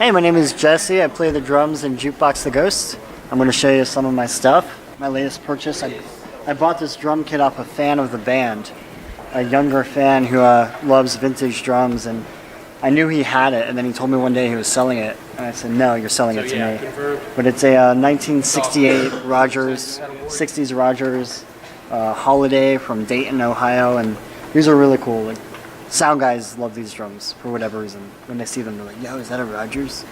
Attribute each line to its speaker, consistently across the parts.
Speaker 1: Hey, my name is Jesse. I play the drums in Jukebox The Ghost. I'm going to show you some of my stuff. My latest purchase, I bought this drum kit off a fan of the band, a younger fan who loves vintage drums, and I knew he had it, and then he told me one day he was selling it, and I said, no, you're selling it to me. But it's a 1968 Rogers, 60s Rogers Holiday from Dayton, Ohio, and these are really cool. Like, sound guys love these drums for whatever reason. When they see them, they're like, yo, is that a Rogers?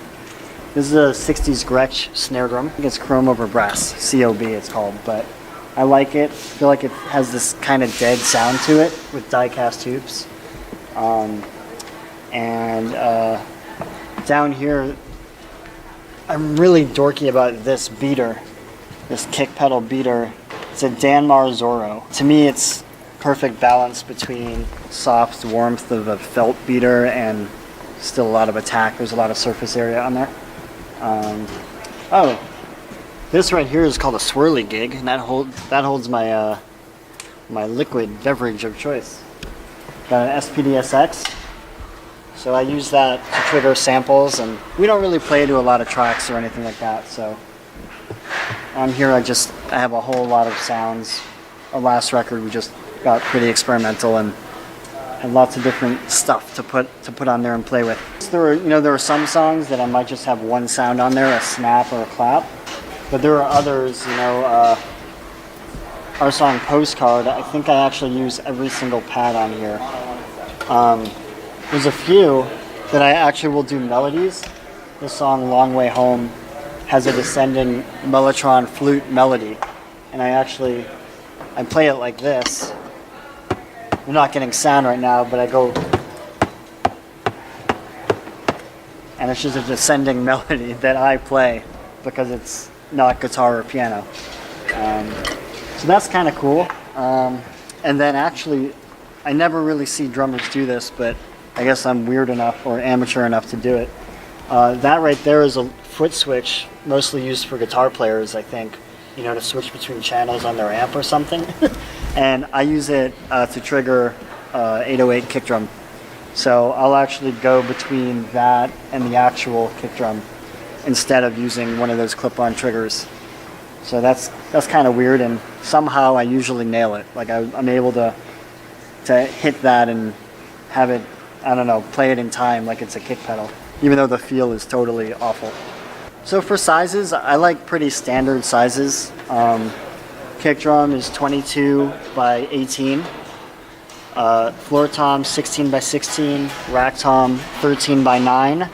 Speaker 1: This is a 60s Gretsch snare drum. I think it's chrome over brass, COB it's called, but I like it. I feel like it has this kind of dead sound to it with die-cast tubes. Down here, I'm really dorky about this beater, this kick pedal beater. It's a Danmar Zorro. To me, it's perfect balance between soft warmth of a felt beater and still a lot of attack. There's a lot of surface area on there. This right here is called a Swirly Gig, and that holds my my liquid beverage of choice. Got an SPDSX, so I use that to trigger samples, and we don't really play to a lot of tracks or anything like that. So on here, I have a whole lot of sounds. Our last record, we just got pretty experimental and had lots of different stuff to put on there and play with. There are some songs that I might just have one sound on there, a snap or a clap, but there are others. Our song Postcard, I think I actually use every single pad on here. There's a few that I actually will do melodies. This song Long Way Home has a descending mellotron flute melody, and I play it like this. You're not getting sound right now, but I go, and it's just a descending melody that I play because it's not guitar or piano. So that's kind of cool. And then actually, I never really see drummers do this, but I guess I'm weird enough or amateur enough to do it. That right there is a foot switch, mostly used for guitar players, I think, to switch between channels on their amp or something. And I use it to trigger 808 kick drum. So I'll actually go between that and the actual kick drum instead of using one of those clip-on triggers. So that's kind of weird, and somehow I usually nail it. Like I'm able to hit that and have it, I don't know, play it in time like it's a kick pedal, even though the feel is totally awful. So for sizes, I like pretty standard sizes. Kick drum is 22 by 18. Floor tom 16 by 16. Rack tom 13 by 9.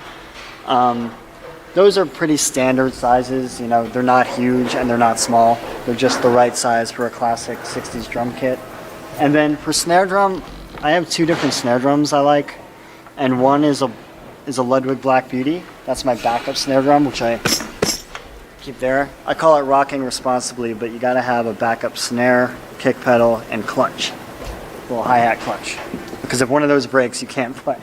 Speaker 1: Those are pretty standard sizes. They're not huge and they're not small. They're just the right size for a classic 60s drum kit. And then for snare drum, I have two different snare drums I like, and one is a Ludwig Black Beauty. That's my backup snare drum, which I keep there. I call it rocking responsibly, but you gotta have a backup snare, kick pedal, and clutch. A little hi-hat clutch. Because if one of those breaks, you can't play.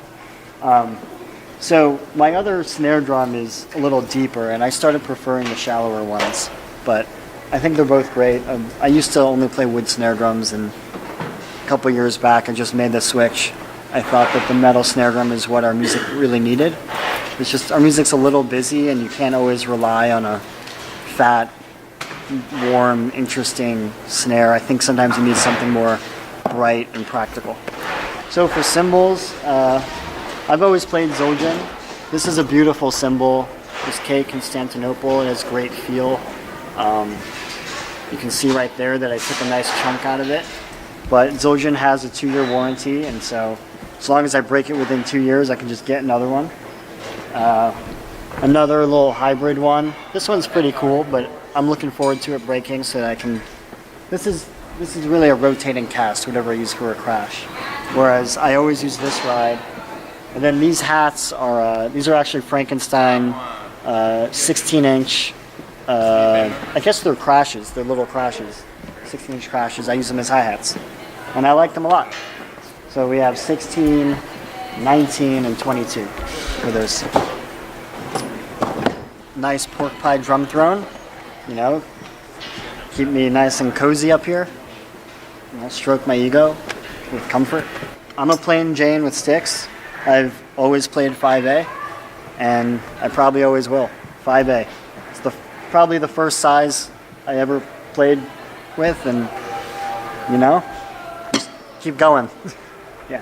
Speaker 1: So my other snare drum is a little deeper, and I started preferring the shallower ones, but I think they're both great. I used to only play wood snare drums, and a couple years back I just made the switch. I thought that the metal snare drum is what our music really needed. It's just our music's a little busy, and you can't always rely on a fat, warm, interesting snare. I think sometimes you need something more bright and practical. So for cymbals, I've always played Zildjian. This is a beautiful cymbal. This K Constantinople, it has great feel. You can see right there that I took a nice chunk out of it. But Zildjian has a 2-year warranty, and so as long as I break it within 2 years, I can just get another one. Another little hybrid one. This one's pretty cool, but I'm looking forward to it breaking so that I can... This is really a rotating cast, whatever I use for a crash. Whereas I always use this ride. And then these hats are, these are actually Frankenstein 16-inch, I guess they're crashes, they're little crashes, 16-inch crashes. I use them as hi-hats, and I like them a lot. So we have 16, 19, and 22 for those. Nice pork pie drum throne, keep me nice and cozy up here, stroke my ego with comfort. I'm a plain Jane with sticks. I've always played 5A. and I probably always will. 5A. It's probably the first size I ever played with, and you know, just keep going. Yeah.